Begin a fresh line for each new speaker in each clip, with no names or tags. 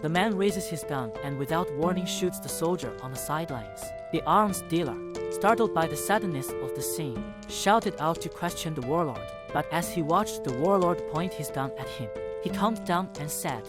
The man raises his gun and without warning shoots the soldier on the sidelines. The arms dealer, startled by the suddenness of the scene, shouted out to question the warlord. But as he watched the warlord point his gun at him, he calmed down and said,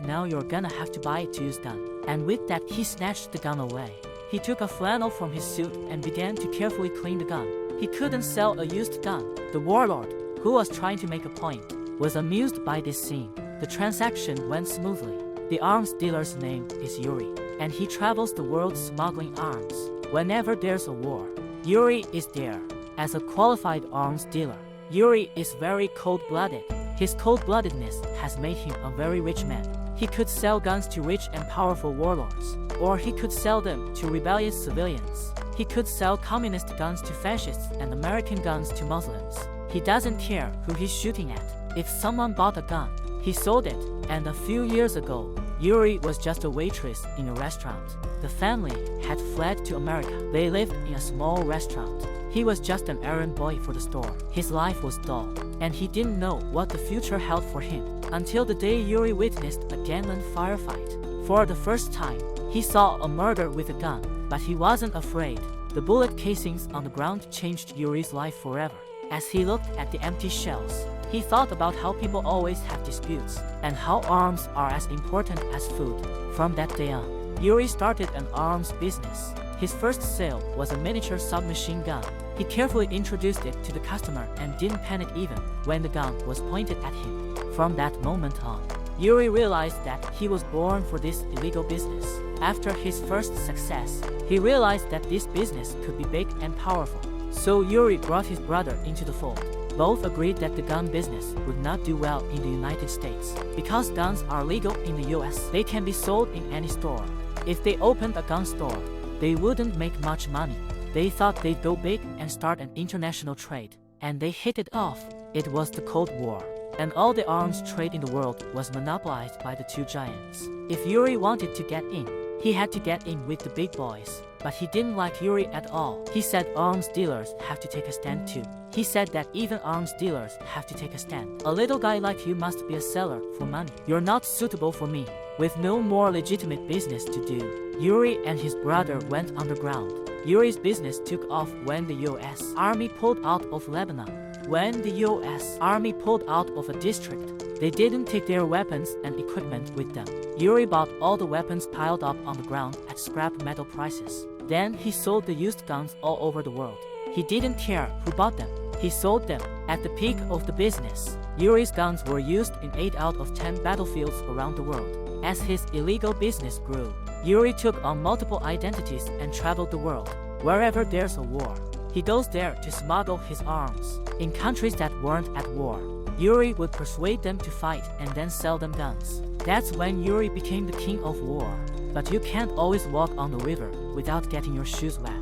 now you're gonna have to buy it to use gun. And with that he snatched the gun away. He took a flannel from his suit and began to carefully clean the gun. He couldn't sell a used gun. The warlord, who was trying to make a point, was amused by this scene. The transaction went smoothly. The arms dealer's name is Yuri, and he travels the world smuggling arms. Whenever there's a war, Yuri is there. As a qualified arms dealer, Yuri is very cold-blooded. His cold-bloodedness has made him a very rich man. He could sell guns to rich and powerful warlords, or he could sell them to rebellious civilians. He could sell communist guns to fascists and American guns to Muslims. He doesn't care who he's shooting at. If someone bought a gun, he sold it. And a few years ago, Yuri was just a waitress in a restaurant. The family had fled to America. They lived in a small restaurant. He was just an errand boy for the store. His life was dull, and he didn't know what the future held for him until the day Yuri witnessed a gangland firefight. For the first time, he saw a murder with a gun, but he wasn't afraid. The bullet casings on the ground changed Yuri's life forever. As he looked at the empty shells, he thought about how people always have disputes, and how arms are as important as food. From that day on, Yuri started an arms business. His first sale was a miniature submachine gun. He carefully introduced it to the customer and didn't panic even when the gun was pointed at him. From that moment on, Yuri realized that he was born for this illegal business. After his first success, he realized that this business could be big and powerful. So Yuri brought his brother into the fold. Both agreed that the gun business would not do well in the United States. Because guns are legal in the US, they can be sold in any store. If they opened a gun store, they wouldn't make much money. They thought they'd go big and start an international trade. And they hit it off. It was the Cold War. And all the arms trade in the world was monopolized by the two giants. If Yuri wanted to get in, he had to get in with the big boys. But he didn't like Yuri at all. He said arms dealers have to take a stand too. He said that even arms dealers have to take a stand. A little guy like you must be a seller for money. You're not suitable for me. With no more legitimate business to do, Yuri and his brother went underground. Yuri's business took off when the US Army pulled out of Lebanon. When the US Army pulled out of a district, they didn't take their weapons and equipment with them. Yuri bought all the weapons piled up on the ground at scrap metal prices. Then he sold the used guns all over the world. He didn't care who bought them. He sold them. At the peak of the business, Yuri's guns were used in 8 out of 10 battlefields around the world. As his illegal business grew, Yuri took on multiple identities and traveled the world. Wherever there's a war, he goes there to smuggle his arms. In countries that weren't at war, Yuri would persuade them to fight and then sell them guns. That's when Yuri became the king of war. But you can't always walk on the river without getting your shoes wet.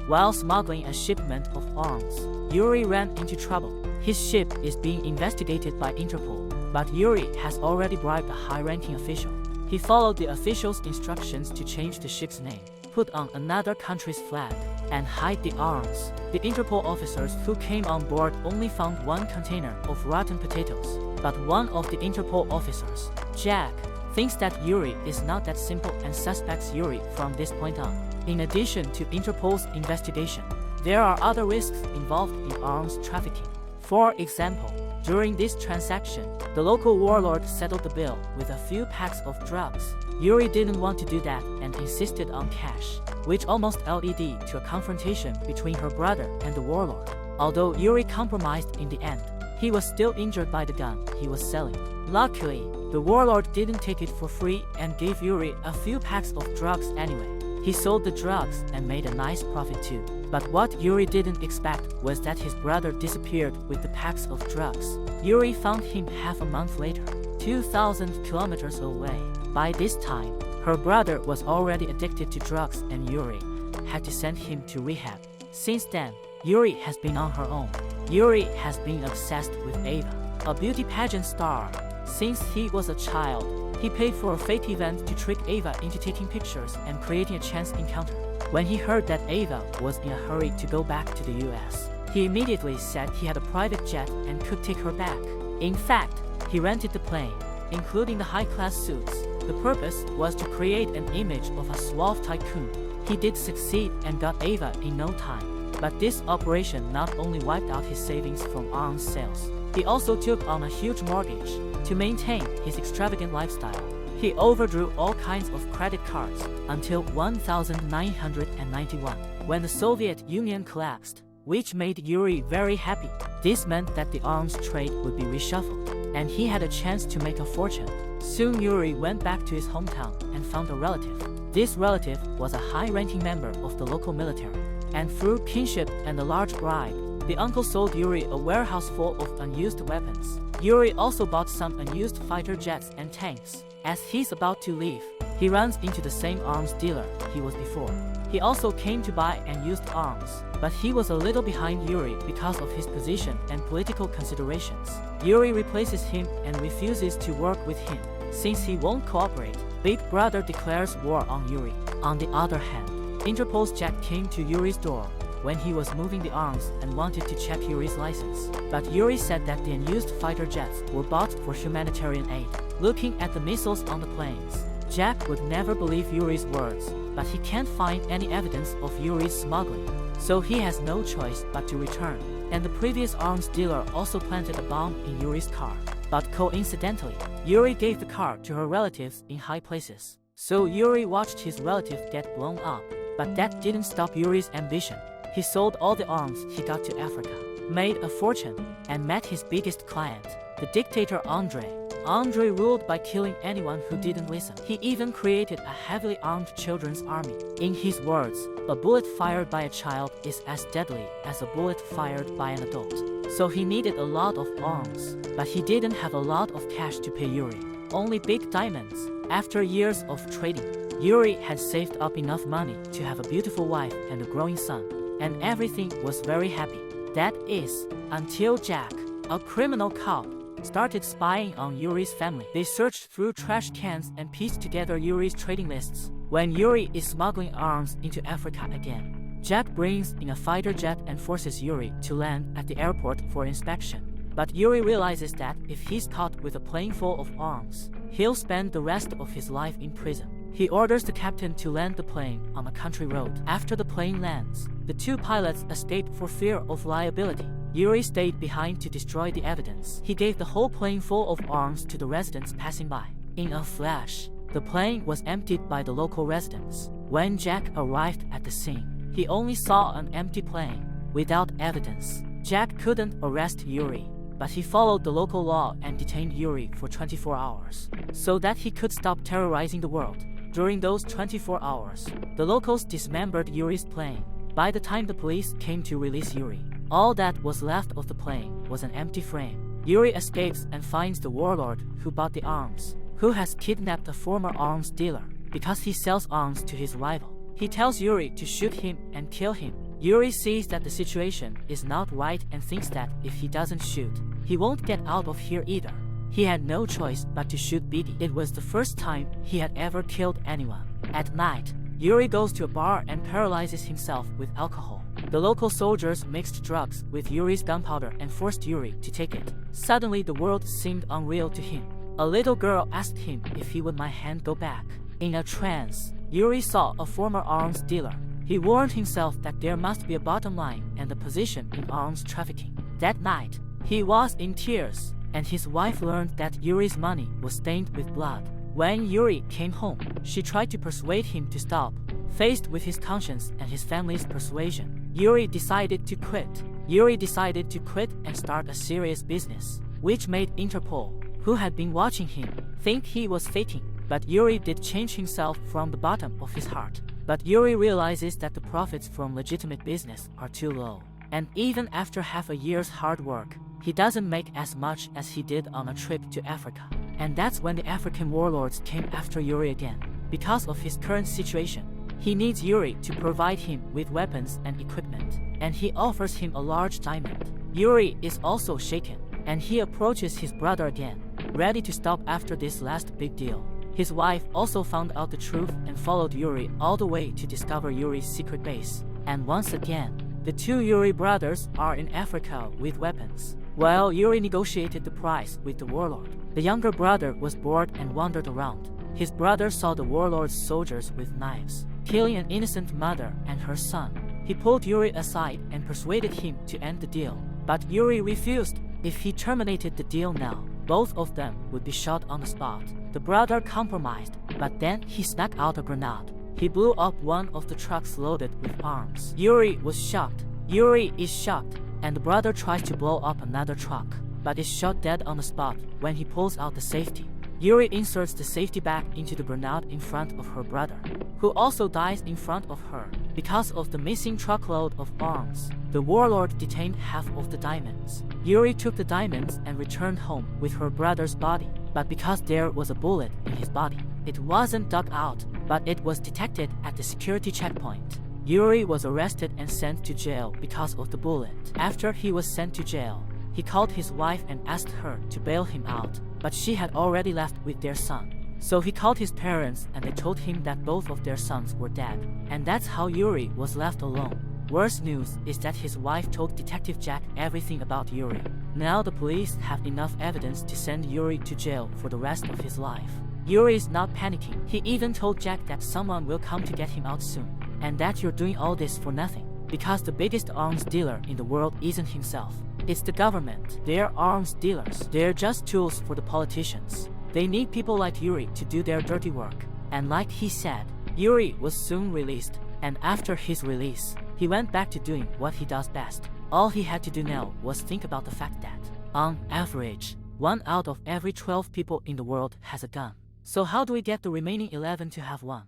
While smuggling a shipment of arms, Yuri ran into trouble. His ship is being investigated by Interpol, but Yuri has already bribed a high-ranking official. He followed the official's instructions to change the ship's name, put on another country's flag, and hide the arms. The Interpol officers who came on board only found one container of rotten potatoes, but one of the Interpol officers, Jack, thinks that Yuri is not that simple and suspects Yuri from this point on. In addition to Interpol's investigation, there are other risks involved in arms trafficking. For example, during this transaction, the local warlord settled the bill with a few packs of drugs. Yuri didn't want to do that and insisted on cash, which almost led to a confrontation between her brother and the warlord. Although Yuri compromised in the end, he was still injured by the gun he was selling. Luckily, the warlord didn't take it for free and gave Yuri a few packs of drugs anyway. He sold the drugs and made a nice profit too. But what Yuri didn't expect was that his brother disappeared with the packs of drugs. Yuri found him half a month later, 2,000 kilometers away. By this time, her brother was already addicted to drugs and Yuri had to send him to rehab. Since then, Yuri has been on her own. Yuri has been obsessed with Ava, a beauty pageant star. Since he was a child, he paid for a fake event to trick Ava into taking pictures and creating a chance encounter. When he heard that Ava was in a hurry to go back to the US, he immediately said he had a private jet and could take her back. In fact, he rented the plane. including the high-class suits. The purpose was to create an image of a suave tycoon. He did succeed and got Ava in no time. But this operation not only wiped out his savings from arms sales, he also took on a huge mortgage to maintain his extravagant lifestyle. He overdrew all kinds of credit cards until 1991, when the Soviet Union collapsed, which made Yuri very happy. This meant that the arms trade would be reshuffled, and he had a chance to make a fortune. Soon Yuri went back to his hometown and found a relative. This relative was a high-ranking member of the local military, and through kinship and a large bribe, the uncle sold Yuri a warehouse full of unused weapons. Yuri also bought some unused fighter jets and tanks. As he's about to leave, he runs into the same arms dealer he was before. He also came to buy unused arms, but he was a little behind Yuri because of his position and political considerations. Yuri replaces him and refuses to work with him. Since he won't cooperate, Big Brother declares war on Yuri. On the other hand, Interpol's Jack came to Yuri's door when he was moving the arms and wanted to check Yuri's license. But Yuri said that the unused fighter jets were bought for humanitarian aid. Looking at the missiles on the planes, Jack would never believe Yuri's words, but he can't find any evidence of Yuri's smuggling, so he has no choice but to return. And the previous arms dealer also planted a bomb in Yuri's car. But coincidentally, Yuri gave the car to her relatives in high places. So Yuri watched his relative get blown up. But that didn't stop Yuri's ambition. He sold all the arms he got to Africa, made a fortune, and met his biggest client, the dictator Andre. Andre ruled by killing anyone who didn't listen. He even created a heavily armed children's army. In his words, a bullet fired by a child is as deadly as a bullet fired by an adult. So he needed a lot of arms, but he didn't have a lot of cash to pay Yuri. Only big diamonds. After years of trading, Yuri had saved up enough money to have a beautiful wife and a growing son, and everything was very happy. That is, until Jack, a criminal cop, started spying on Yuri's family. They searched through trash cans and pieced together Yuri's trading lists. When Yuri is smuggling arms into Africa again, Jack brings in a fighter jet and forces Yuri to land at the airport for inspection. But Yuri realizes that if he's caught with a plane full of arms, he'll spend the rest of his life in prison. He orders the captain to land the plane on a country road. After the plane lands, the two pilots escape for fear of liability. Yuri stayed behind to destroy the evidence. He gave the whole plane full of arms to the residents passing by. In a flash, the plane was emptied by the local residents. When Jack arrived at the scene, he only saw an empty plane, without evidence. Jack couldn't arrest Yuri, but he followed the local law and detained Yuri for 24 hours, so that he could stop terrorizing the world. During those 24 hours, the locals dismembered Yuri's plane. By the time the police came to release Yuri, all that was left of the plane was an empty frame. Yuri escapes and finds the warlord who bought the arms, who has kidnapped a former arms dealer because he sells arms to his rival. He tells Yuri to shoot him and kill him. Yuri sees that the situation is not right and thinks that if he doesn't shoot, he won't get out of here either. He had no choice but to shoot Biggie. It was the first time he had ever killed anyone. At night, Yuri goes to a bar and paralyzes himself with alcohol. The local soldiers mixed drugs with Yuri's gunpowder and forced Yuri to take it. Suddenly the world seemed unreal to him. A little girl asked him if he would my hand go back. In a trance, Yuri saw a former arms dealer. He warned himself that there must be a bottom line and a position in arms trafficking. That night, he was in tears, and his wife learned that Yuri's money was stained with blood. When Yuri came home, she tried to persuade him to stop. Faced with his conscience and his family's persuasion, Yuri decided to quit. Yuri decided to quit and start a serious business, which made Interpol, who had been watching him, think he was faking. But Yuri did change himself from the bottom of his heart. But Yuri realizes that the profits from legitimate business are too low. And even after half a year's hard work, he doesn't make as much as he did on a trip to Africa. And that's when the African warlords came after Yuri again. Because of his current situation, he needs Yuri to provide him with weapons and equipment, and he offers him a large diamond. Yuri is also shaken, and he approaches his brother again, ready to stop after this last big deal. His wife also found out the truth and followed Yuri all the way to discover Yuri's secret base. And once again, the two Yuri brothers are in Africa with weapons. while Yuri negotiated the price with the warlord. The younger brother was bored and wandered around. His brother saw the warlord's soldiers with knives, killing an innocent mother and her son. He pulled Yuri aside and persuaded him to end the deal. But Yuri refused. If he terminated the deal now, both of them would be shot on the spot. The brother compromised, but then he snuck out a grenade. He blew up one of the trucks loaded with arms. Yuri was shocked. Yuri is shocked, and the brother tries to blow up another truck, but is shot dead on the spot when he pulls out the safety. Yuri inserts the safety back into the grenade in front of her brother, who also dies in front of her. Because of the missing truckload of arms, the warlord detained half of the diamonds. Yuri took the diamonds and returned home with her brother's body, but because there was a bullet in his body, it wasn't dug out, but it was detected at the security checkpoint. Yuri was arrested and sent to jail because of the bullet. After he was sent to jail, he called his wife and asked her to bail him out, but she had already left with their son. So he called his parents and they told him that both of their sons were dead. And that's how Yuri was left alone. Worst news is that his wife told Detective Jack everything about Yuri. Now the police have enough evidence to send Yuri to jail for the rest of his life. Yuri is not panicking. He even told Jack that someone will come to get him out soon, and that you're doing all this for nothing, because the biggest arms dealer in the world isn't himself. It's the government. They're arms dealers. They're just tools for the politicians. They need people like Yuri to do their dirty work. And like he said, Yuri was soon released, and after his release, he went back to doing what he does best. All he had to do now was think about the fact that, on average, 1 out of every 12 people in the world has a gun. So how do we get the remaining 11 to have one?